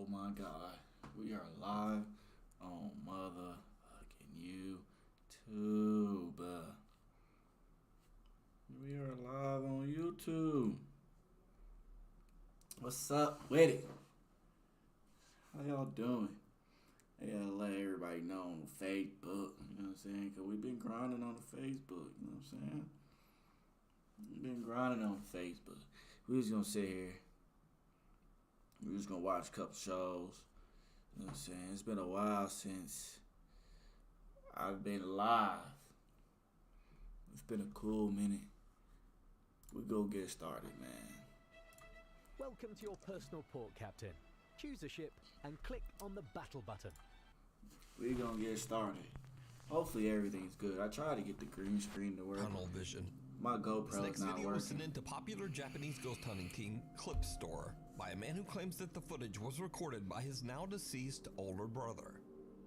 Oh my God. We are live on motherfucking YouTube. We are live on YouTube. What's up with it? How y'all doing? I gotta let everybody know on Facebook, you know what I'm saying? Because we've been grinding on the Facebook, you know what I'm saying? We've been grinding on Facebook. We just gonna sit here. We're just gonna watch a couple shows. You know what I'm saying? It's been a while since I've been live. It's been a cool minute. We go get started, man. Welcome to your personal port, Captain. Choose a ship and click on the battle button. We gonna get started. Hopefully everything's good. I tried to get the green screen to work. Tunnel vision. My This GoPro's next not video was working. sent into popular Japanese ghost hunting team Clipstore by a man who claims that the footage was recorded by his now deceased older brother.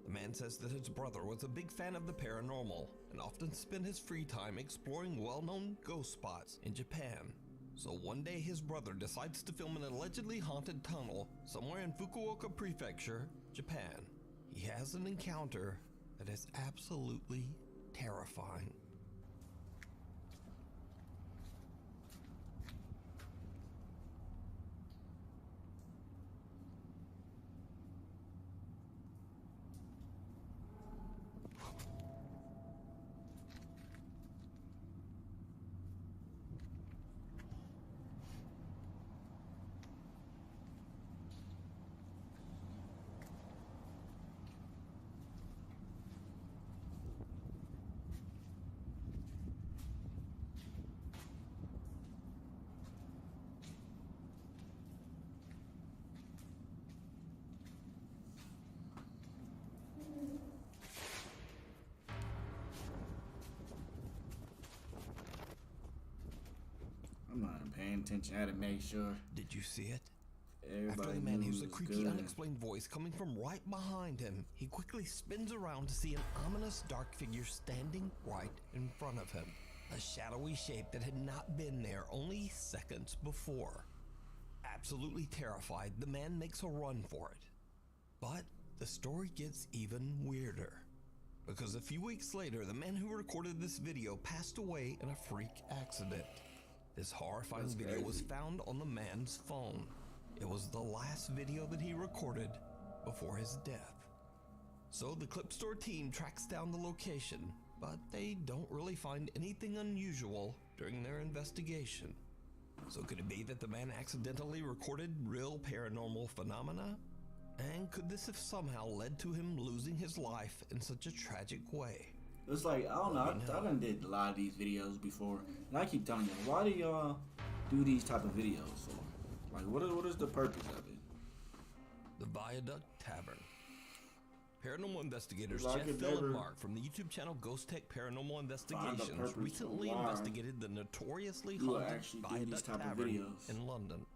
The man says that his brother was a big fan of the paranormal and often spent his free time exploring well-known ghost spots in Japan. So one day his brother decides to film an allegedly haunted tunnel somewhere in Fukuoka Prefecture, Japan. He has an encounter that is absolutely terrifying. I'm not paying attention. I had to make sure Did you see it? everybody After the man knew hears it a was creaky, good. unexplained voice coming from right behind him, he quickly spins around to see an ominous dark figure standing right in front of him. A shadowy shape that had not been there only seconds before. Absolutely terrified, the man makes a run for it. But the story gets even weirder. Because a few weeks later, the man who recorded this video passed away in a freak accident. This horrifying That's video was crazy. found on the man's phone. It was the last video that he recorded before his death. So the Clipstore team tracks down the location, but they don't really find anything unusual during their investigation. So could it be that the man accidentally recorded real paranormal phenomena? And could this have somehow led to him losing his life in such a tragic way? It's like, I don't know, Let me know. I done did a lot of these videos before, and I keep telling you, why do y'all do these type of videos for? Like, what is the purpose of it? The Viaduct Tavern. Paranormal investigators I Jeff, could Phil, and never Mark from the YouTube channel Ghost Tech Paranormal purpose Investigations of recently why investigated the notoriously you would haunted actually do these Viaduct type of Tavern videos. in London.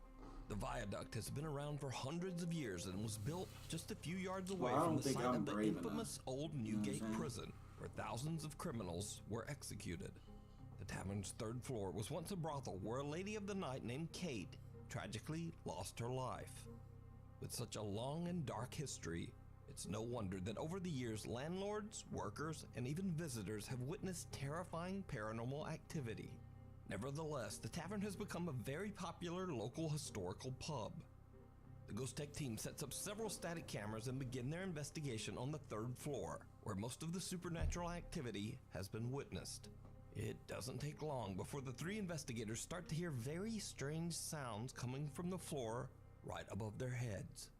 The viaduct has been around for hundreds of years and was built just a few yards away Well, I from don't the think site I'm of the brave enough. infamous old You know what I'm Newgate saying? prison, where thousands of criminals were executed. The tavern's third floor was once a brothel where a lady of the night named Kate tragically lost her life. With such a long and dark history, it's no wonder that over the years, landlords, workers, and even visitors have witnessed terrifying paranormal activity. Nevertheless, the tavern has become a very popular local historical pub. The Ghost Tech team sets up several static cameras and begin their investigation on the third floor, where most of the supernatural activity has been witnessed. It doesn't take long before the three investigators start to hear very strange sounds coming from the floor right above their heads.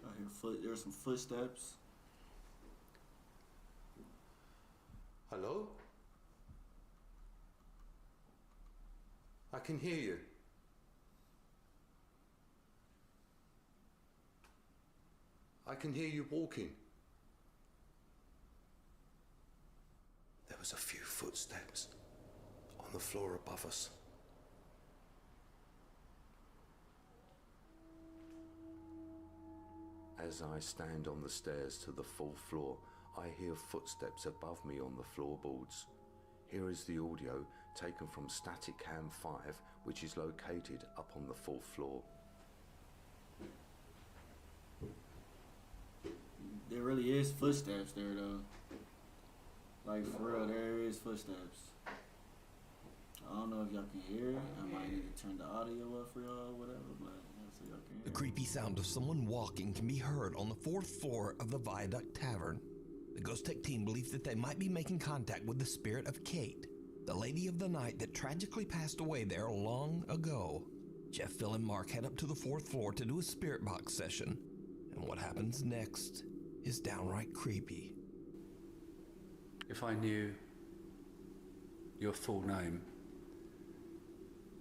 I hear there's some footsteps. Hello? I can hear you. I can hear you walking. There was a few footsteps on the floor above us. As I stand on the stairs to the full floor, I hear footsteps above me on the floorboards. Here is the audio taken from Static Cam 5, which is located up on the 4th floor. There really is footsteps there, though. Like, for real, there is footsteps. I don't know if y'all can hear it. I might need to turn the audio up for y'all or whatever, but so y'all can hear The it. creepy sound of someone walking can be heard on the 4th floor of the Viaduct Tavern. The Ghost Tech team believes that they might be making contact with the spirit of Kate, the lady of the night that tragically passed away there long ago. Jeff, Phil, and Mark head up to the 4th floor to do a spirit box session, and what happens next is downright creepy. If I knew your full name,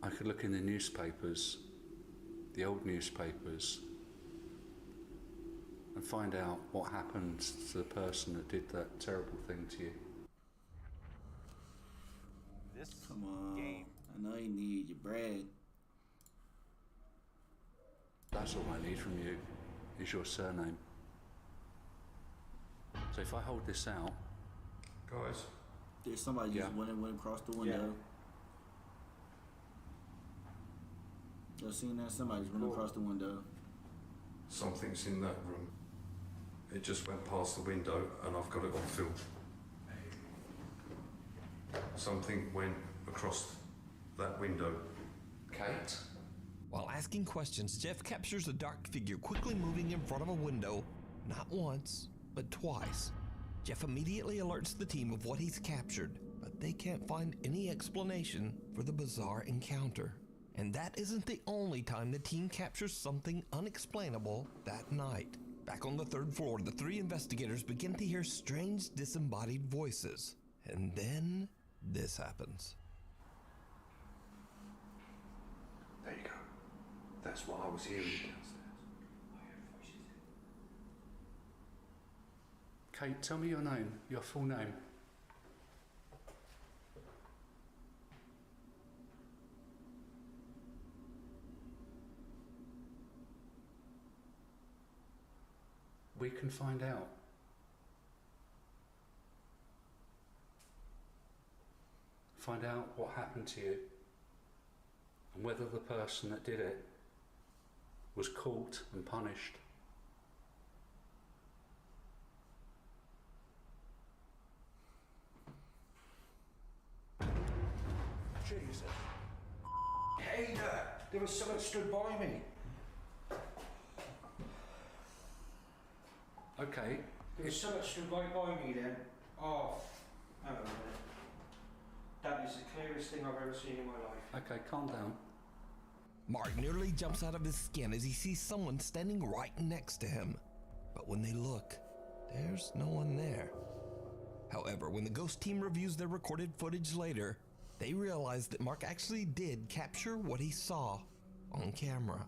I could look in the newspapers, the old newspapers, and find out what happened to the person that did that terrible thing to you. This Come on. game. I know you need your bread. That's all I need from you, is your surname. So if I hold this out, Guys, There's somebody just Yeah. went across the window. Y'all seen that? Somebody just went across the window. something's in that room. It just went past the window and I've got it on film. Something went across that window. Kate? While asking questions, Jeff captures a dark figure quickly moving in front of a window, not once, but twice. Jeff immediately alerts the team of what he's captured, but they can't find any explanation for the bizarre encounter. And that isn't the only time the team captures something unexplainable that night. Back on the 3rd floor, the 3 investigators begin to hear strange disembodied voices. And then this happens. There you go. That's what I was hearing downstairs. Kate, tell me your name, your full name. We can find out. Find out what happened to you and whether the person that did it was caught and punished. Jesus. Hey there! There was someone stood by me. Okay, There was someone stood right by me then. Oh, hang on a minute. That is the clearest thing I've ever seen in my life. okay, calm down. Mark nearly jumps out of his skin as he sees someone standing right next to him. But when they look, there's no one there. However, when the ghost team reviews their recorded footage later, they realize that Mark actually did capture what he saw on camera.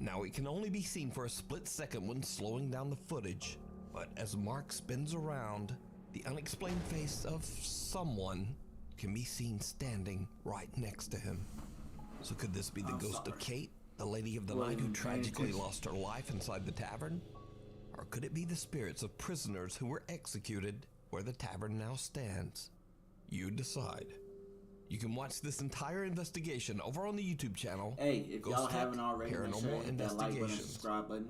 Now it can only be seen for a split second when slowing down the footage, but as Mark spins around, the unexplained face of someone can be seen standing right next to him. So could this be the ghost of Kate, the lady of the night who tragically lost her life inside the tavern? Or could it be the spirits of prisoners who were executed where the tavern now stands? You decide. You can watch this entire investigation over on the YouTube channel. Hey, if Ghost y'all Tech haven't already, make sure Paranormal to hit that like button, Investigations. subscribe button.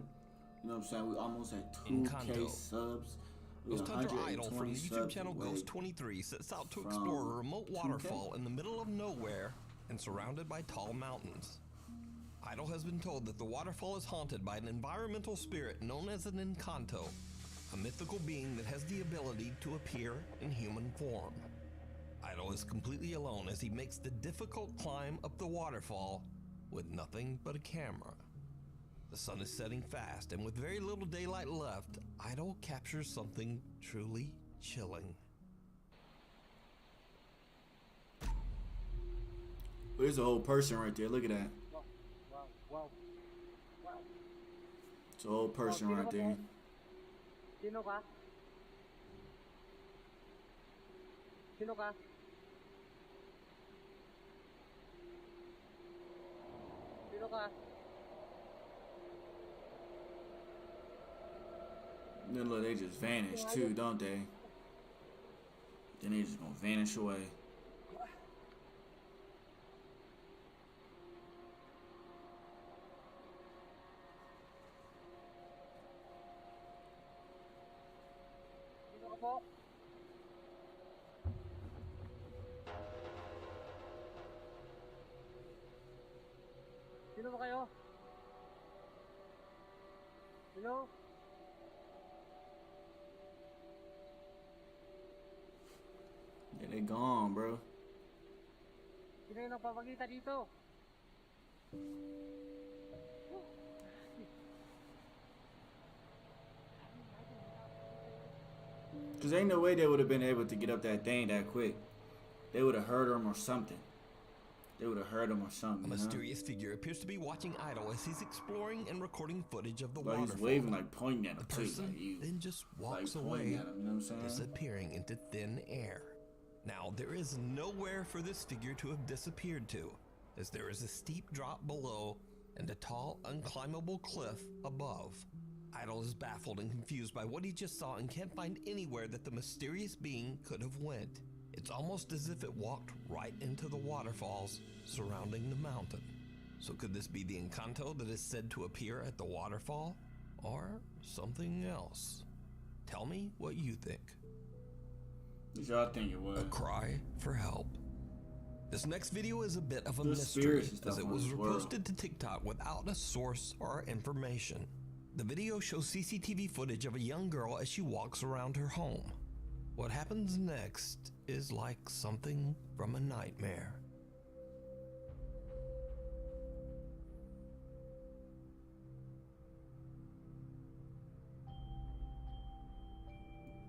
You know what I'm saying? We almost at Encanto. 2K subs. We Ghost Hunter Idol from 120 the YouTube subs channel away. Ghost23 sets out to from explore a remote 2K. waterfall in the middle of nowhere and surrounded by tall mountains. Idol has been told that the waterfall is haunted by an environmental spirit known as an Encanto, a mythical being that has the ability to appear in human form. Idol is completely alone as he makes the difficult climb up the waterfall with nothing but a camera. The sun is setting fast, and with very little daylight left, Idol captures something truly chilling. There's a whole person right there. Look at that. Wow. It's a whole person right there. Sino ka? Sino ka? Sino ka? Then look, they just vanish too, don't they? Then they just gonna vanish away. Sino ba kayo? Hello? Yeah, they gone, bro. Sino yung nagpapakita dito? Cause ain't no way they would have been able to get up that thing that quick. They would have heard him or something. They would have heard him or something. A You know? mysterious figure appears to be watching idle as he's exploring and recording footage of the Like he's waterfall. waving, like pointing at The him too. person Like you, then just walks like away, pointing at him. You know what I'm saying? disappearing into thin air. Now, there is nowhere for this figure to have disappeared to, as there is a steep drop below and a tall, unclimbable cliff above. Idle is baffled and confused by what he just saw and can't find anywhere that the mysterious being could have went. It's almost as if it walked right into the waterfalls surrounding the mountain. So could this be the Encanto that is said to appear at the waterfall? Or something else? Tell me what you think. What y'all think it was? A cry for help. This next video is a bit of a There's mystery, spirits and stuff as it on was this world. posted to TikTok without a source or information. The video shows CCTV footage of a young girl as she walks around her home. What happens next is like something from a nightmare.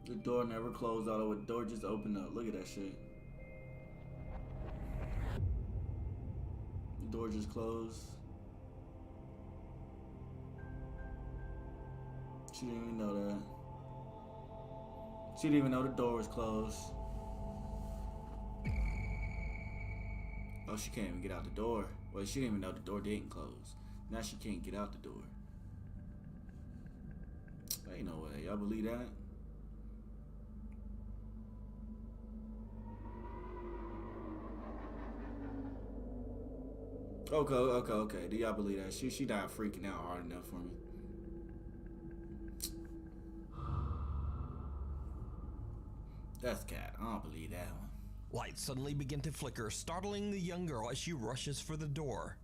The door never closed all the way. The door just opened up. Look at that shit. The door just closed. She didn't even know that. She didn't even know the door was closed. Oh, she can't even get out the door. Well, she didn't even know the door didn't close. Now she can't get out the door. Ain't no way. Y'all believe that? Okay. Do y'all believe that? She not freaking out hard enough for me. That's cat. I don't believe that one. Lights suddenly begin to flicker, startling the young girl as she rushes for the door.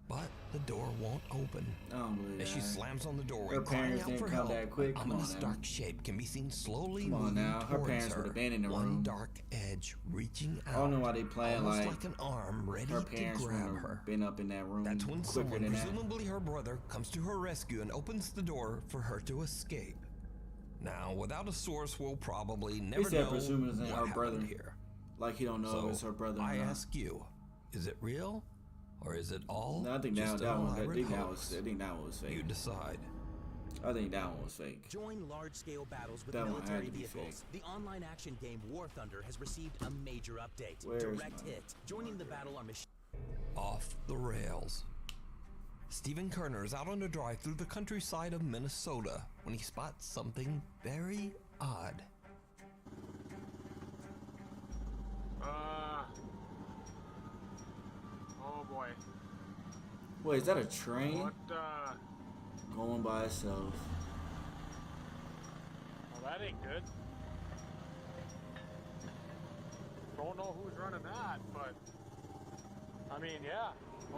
But the door won't open. I don't believe As she that. slams on the doorway, Her crying parents out didn't for come help, that quick. an Come on ominous now. dark shape can be seen slowly Come on moving now. Her towards parents her. would've been in the One room. dark edge reaching out. I don't know why they playing almost like an arm ready her to parents grab would've her. been up in that room That's when quicker someone, than that. presumably her brother, comes to her rescue and opens the door for her to escape. Now, without a source, we'll probably never said know presumably what her happened brother. here. Like he don't know So if it's her brother. I or not. ask you, is it real, or is it all No, I think just that an one. I elaborate think that hoax? was fake. You decide. I think that one was fake. Join large-scale battles with That one had military to be vehicles. The online action game War Thunder has received a major update. Where is Direct my- hit. Joining the battle are machine. Off the rails. Stephen Kerner is out on a drive through the countryside of Minnesota when he spots something very odd. Oh boy. Wait, is that a train What, going by itself? well, that ain't good. Don't know who's running that, but, I mean, yeah,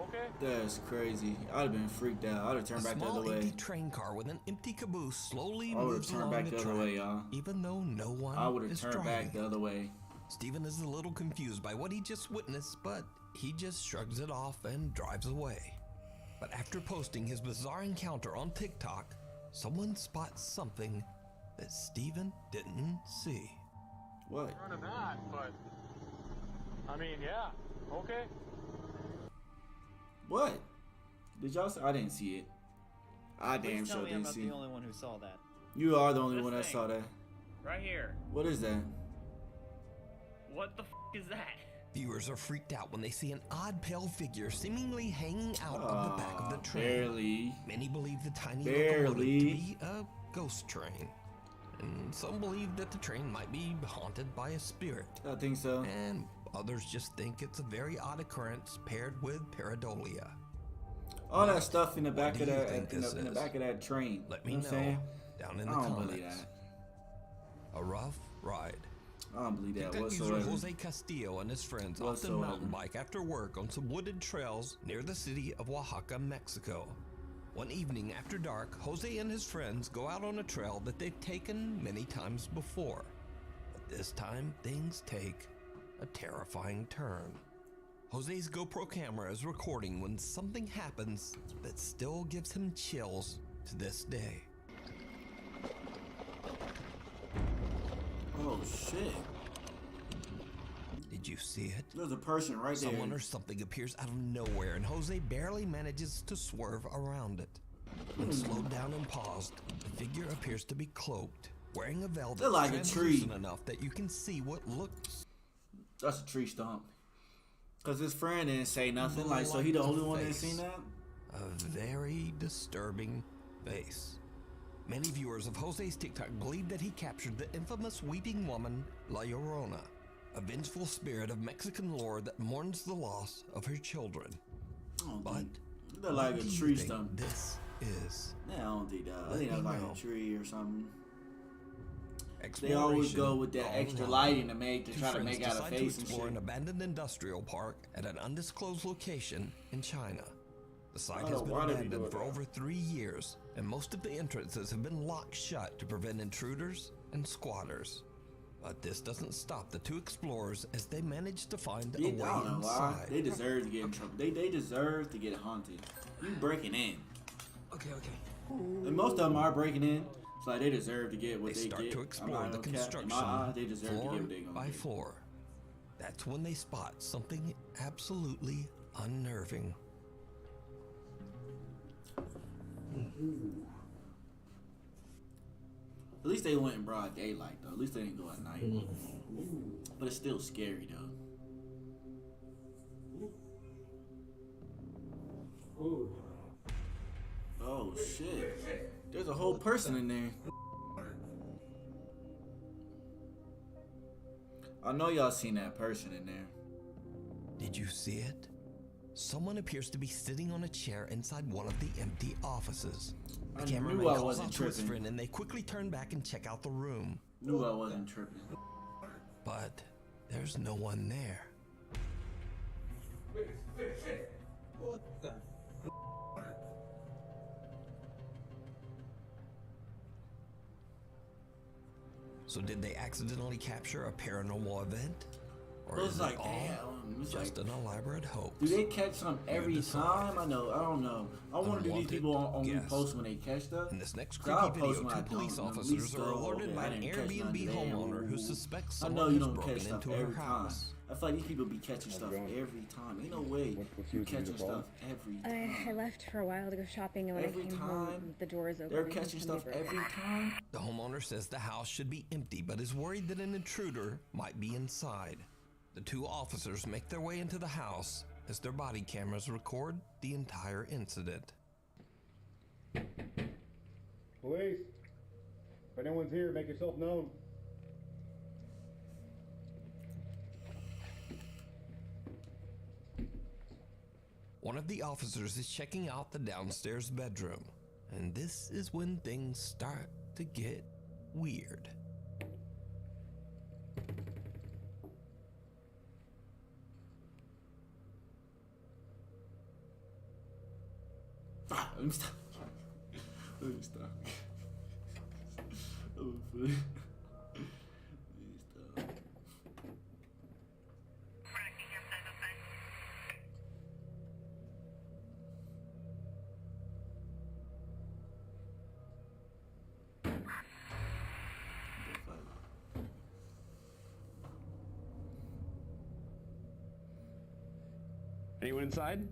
okay. That's crazy. I'd have been freaked out. I'd have turned A back the small other way. empty train car with an empty caboose slowly I would've moves turned along back the the other track, way, y'all. even though no one I would have is turned driving. back the other way. Stephen is a little confused by what he just witnessed, but he just shrugs it off and drives away. But after posting his bizarre encounter on TikTok, someone spots something that Stephen didn't see. What? Running that, but, I mean, yeah, okay. What? Did y'all see? I didn't see it. I damn Please tell sure me I'm didn't not see the it. only one who saw that. You are the only This one that thing. saw that. Right here. What is that? What the is that? Viewers are freaked out when they see an odd pale figure seemingly hanging out of the back of the train. Barely. Many believe the tiny locomotive to Barely. be a ghost train. And some believe that the train might be haunted by a spirit. I think so. And others just think it's a very odd occurrence paired with pareidolia. All that stuff in the What back do of you that think in this the is? back of that train. Let me You know know what I'm saying? down in I the don't believe comments. that. A rough ride. I don't believe that TikTok user whatsoever. Jose Castillo and his friends often mountain bike after work on some wooded trails near the city of Oaxaca, Mexico. One evening after dark, Jose and his friends go out on a trail that they've taken many times before. But this time, things take a terrifying turn. Jose's GoPro camera is recording when something happens that still gives him chills to this day. Oh shit. Did you see it? There's a person right there. Someone or something appears out of nowhere, and Jose barely manages to swerve around it. When slowed down and paused, the figure appears to be cloaked, wearing a veil that's like a tree. translucent enough that you can see what looks. That's a tree stump. Cause his friend didn't say nothing. Like, so he the only one that seen that? A very disturbing face. Many viewers of Jose's TikTok believe that he captured the infamous weeping woman, La Llorona, a vengeful spirit of Mexican lore that mourns the loss of her children. But they're like a tree stump. This is. Yeah, I don't think that. I think that's like a tree or something. They Exploration always go with that extra online. lighting to make to Two try to friends make out a decide face to and explore shit. an abandoned industrial park at an undisclosed location in China. The site has been abandoned for over 3 years, and most of the entrances have been locked shut to prevent intruders and squatters. But this doesn't stop the two explorers as they manage to find a Yeah, way I don't know why. inside. They deserve to get in trouble. They deserve to get haunted. You breaking in. Okay. And most of them are breaking in. It's like they deserve to get what They they start get. to I'm explore not the gonna cap. In construction my eyes, they deserve to floor get what they gonna by get. floor. That's when they spot something absolutely unnerving. At least they went in broad daylight though. At least they didn't go at night. But it's still scary though. Oh shit. There's a whole person in there. I know y'all seen that person in there. Did you see it? Someone appears to be sitting on a chair inside one of the empty offices. The I cameraman knew I calls wasn't out to his tripping. friend and they quickly turn back and check out the room. Knew I wasn't tripping. But there's no one there. What the? So did they accidentally capture a paranormal event? Or It's is like, it all damn, it's just like- an elaborate hoax? Do they catch some every decide. time? I know. I don't know. I wonder do these Unwanted people on guest. repost when they catch stuff? In this next 'Cause creepy I'll video, post when I two police don't, and at officers least are go, alerted okay, by I an didn't catch Airbnb none today. homeowner who Ooh. suspects I know someone you has don't catch broken stuff into her every time. house. I feel like these people be catching stuff every time. Ain't no way you catching stuff every time. I left for a while to go shopping, and when Every I came time? home, the doors open. They're and catching somebody's stuff right every there. time? The homeowner says the house should be empty, but is worried that an intruder might be inside. The two officers make their way into the house as their body cameras record the entire incident. Police, if anyone's here, make yourself known. One of the officers is checking out the downstairs bedroom, and this is when things start to get weird. Let me stop. Let me stop. Oh, funny. Let me stop. Anyone inside?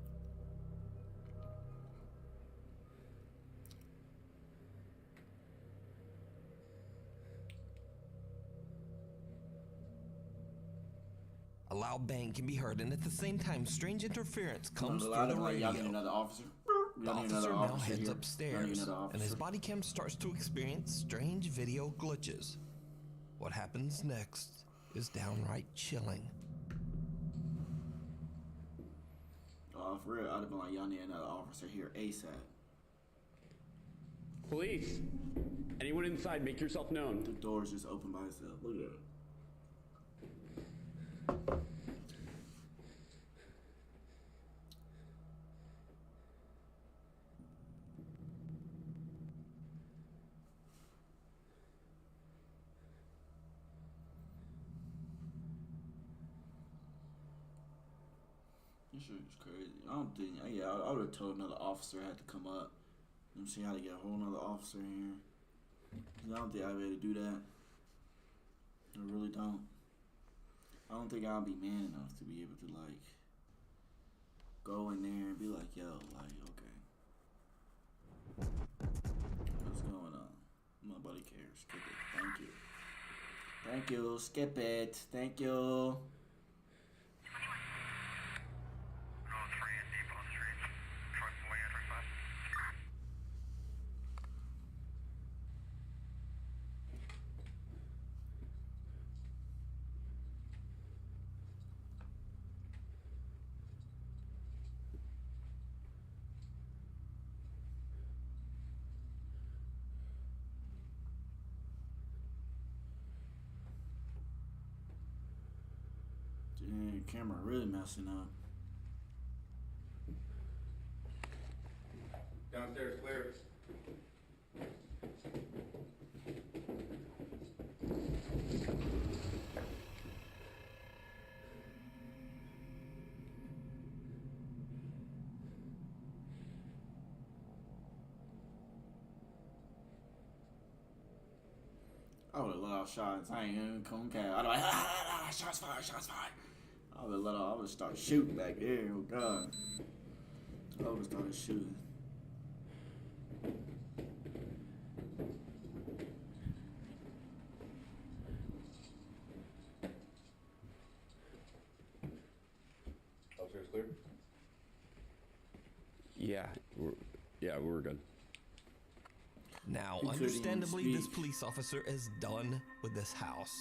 A loud bang can be heard, and at the same time, strange interference comes Y'all through the need radio. another officer. The Y'all need officer another now officer heads here. Y'all upstairs, need another and his officer. body cam starts to experience strange video glitches. What happens next is downright chilling. For real, I'd have been like, y'all need another officer here ASAP. Police, anyone inside, make yourself known. The door's just open by itself. Look at it. This shit is crazy. I don't think. Yeah, I would have told another officer had to come up and see how to get a whole nother officer in here. 'Cause I don't think I'd be able to do that. I really don't. I don't think I'll be man enough to be able to like go in there and be like, yo, like, okay, what's going on? Nobody cares. Skip it. Thank you. Thank you. Skip it. Thank you. Dang, camera really messing up. Downstairs clear. I would have let off shots. I ain't even come cat. I'd be like, shots fired, shots fired. I would have started shooting back there. Oh God. I would have started shooting. Downstairs clear. Yeah, we're good. Now, He couldn't even understandably, this speak. police officer is done with this house.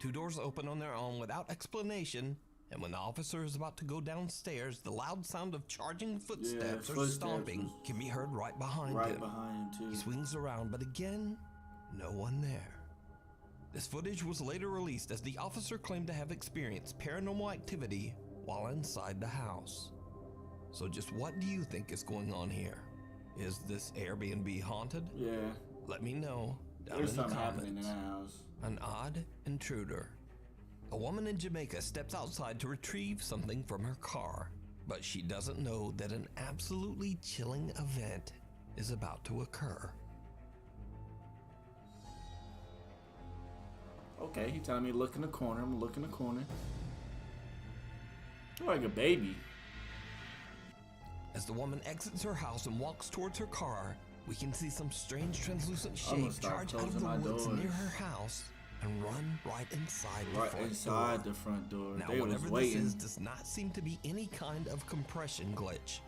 Two doors open on their own without explanation, and when the officer is about to go downstairs, the loud sound of charging footsteps or footsteps stomping was can be heard right behind Right him. behind him, too. He swings around, but again, no one there. This footage was later released as the officer claimed to have experienced paranormal activity while inside the house. So just what do you think is going on here? Is this Airbnb haunted? Yeah. Let me know down There's in the something happening in comments. that house. An odd intruder. A woman in Jamaica steps outside to retrieve something from her car, but she doesn't know that an absolutely chilling event is about to occur. Okay, he telling me to look in the corner. I'm gonna look in the corner. You're like a baby. As the woman exits her house and walks towards her car, we can see some strange translucent I'm gonna shape start charge out of closing the my woods doors. near her house and run right inside the Right front inside door. the front door. Now, They was whatever this waiting. is does not seem to be any kind of compression glitch.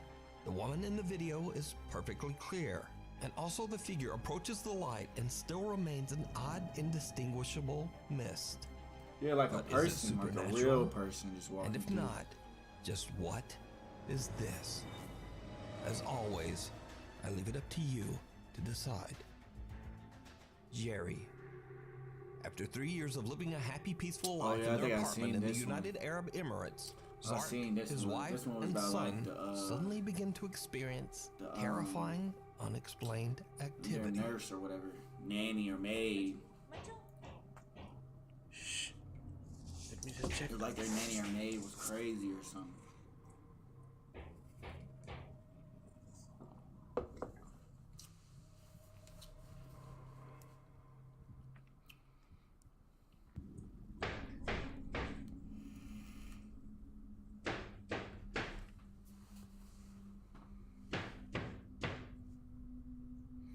The woman in the video is perfectly clear, and also the figure approaches the light and still remains an odd, indistinguishable mist. Yeah, like a But is it person, like a supernatural? real person just walking And if through. not, just what is this? As always, I leave it up to you to decide. Jerry. After 3 years of living a happy, peaceful life yeah, I in their think I apartment seen in the this one. United Arab Emirates, I seen Zark, this his one. wife, This one was and about, like, son the, suddenly begin to experience the, terrifying, unexplained Their activity. nurse or whatever, nanny or maid. Shh. Let me just check. It was like their nanny or maid was crazy or something.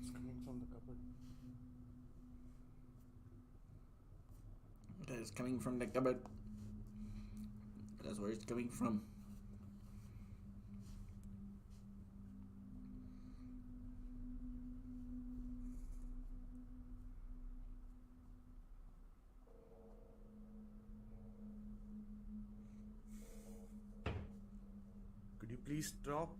It's coming from the cupboard. Okay, it's coming from the cupboard. That's where it's coming from. Could you please stop?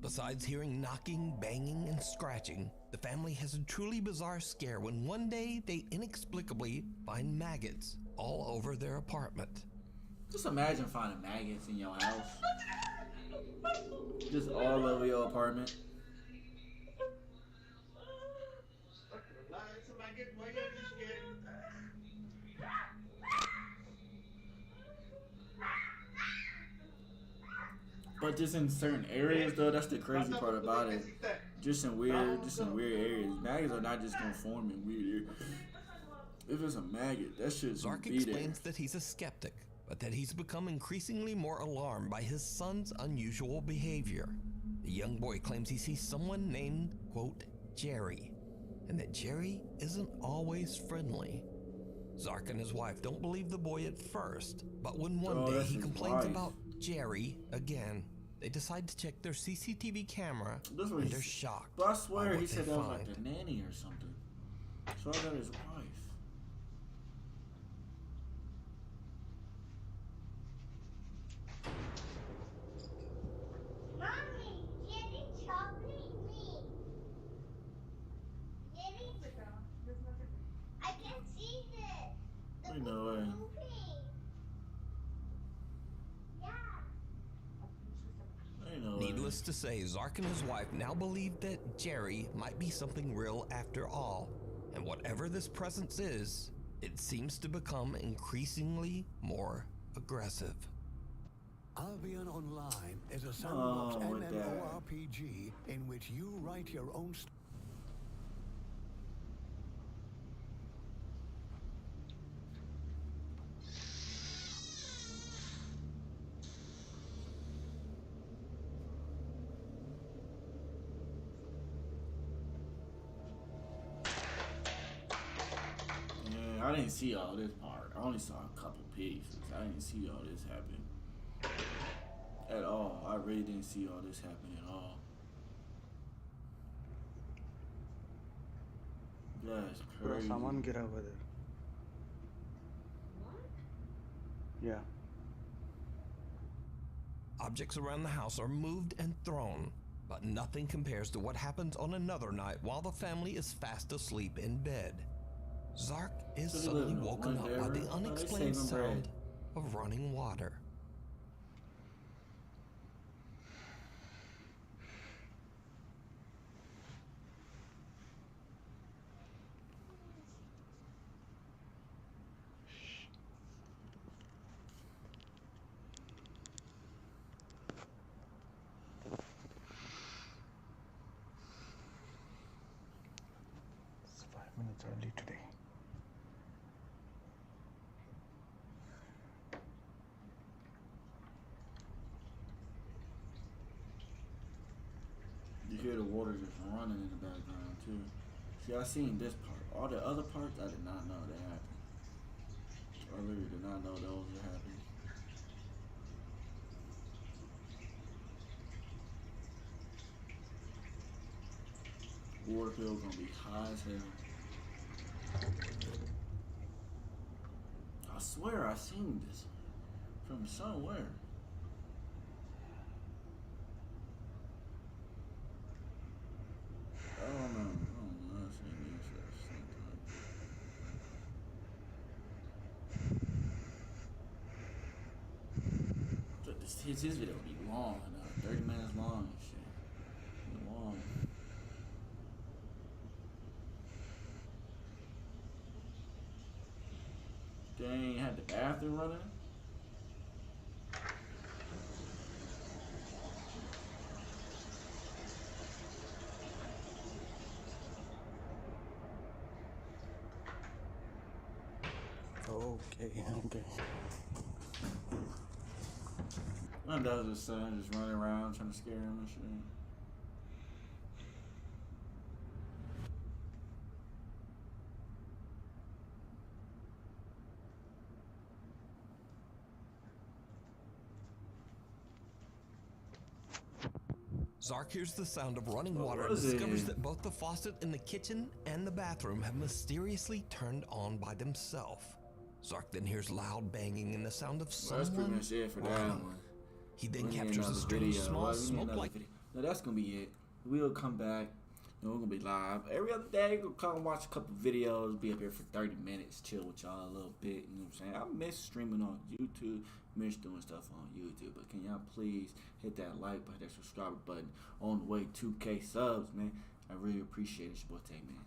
Besides hearing knocking, banging, and scratching, The family has a truly bizarre scare when one day they inexplicably find maggots all over their apartment. Just imagine finding maggots in your house. Just all over your apartment. But just in certain areas, though, that's the crazy part about it. Just in weird areas. Maggots are not just gonna form in weird areas. If it's a maggot, that shit's Zark be there. explains that he's a skeptic, but that he's become increasingly more alarmed by his son's unusual behavior. The young boy claims he sees someone named, quote, Jerry, and that Jerry isn't always friendly. Zark and his wife don't believe the boy at first, but when one day that's he his complains wife. about Jerry again, they decide to check their CCTV camera, That's what and he they're said. shocked. But I by swear what he they said that was find. like the nanny or something. So I got his wife. Mommy, Jenny chocolate me. Jenny, I can see the Ain't no way. moving. Yeah. Ain't no way. Needless to say, Zark and his wife now believe that Jerry might be something real after all, and whatever this presence is, it seems to become increasingly more aggressive. Albion Online is a sandbox Oh, what the- MMORPG in which you write your own story. Yeah, I didn't see all this part. I only saw a couple pieces. I didn't see all this happen at all. I really didn't see all this happen at all. That's पूरा crazy. सामान गिरा हुआ है Yeah. Objects around the house are moved and thrown, but nothing compares to what happens on another night while the family is fast asleep in bed. Zark is So they suddenly live in a woken up by the one-bedroom? Oh, they unexplained saving bread. sound of running water. It's 5 minutes early today. You hear the water just running in the background too. See, I seen this part. All the other parts, I did not know that happened. I literally did not know those were happening. Water bill gonna be high as hell. I swear I seen this from somewhere. I don't know. I've seen this at some time. His video be long, 30 minutes long and shit. Long. Dang, had the bathroom running. Okay. My dad was just running around trying to scare him and shit. Zark hears the sound of running What water and was it? discovers that both the faucet in the kitchen and the bathroom have mysteriously turned on by themselves. Zark then hears loud banging and the sound of Well, someone that's pretty much it for that running. one. He then We need captures a another string of video. small Well, we need another smoke-like video. No, that's gonna be it. We'll come back we're gonna be live every other day. We're gonna come watch a couple videos, be up here for 30 minutes, chill with y'all a little bit. You know what I'm saying? I miss streaming on YouTube, miss doing stuff on YouTube. But can y'all please hit that like button, that subscribe button on the way 2K subs, man? I really appreciate it. It's your boy Tay, man.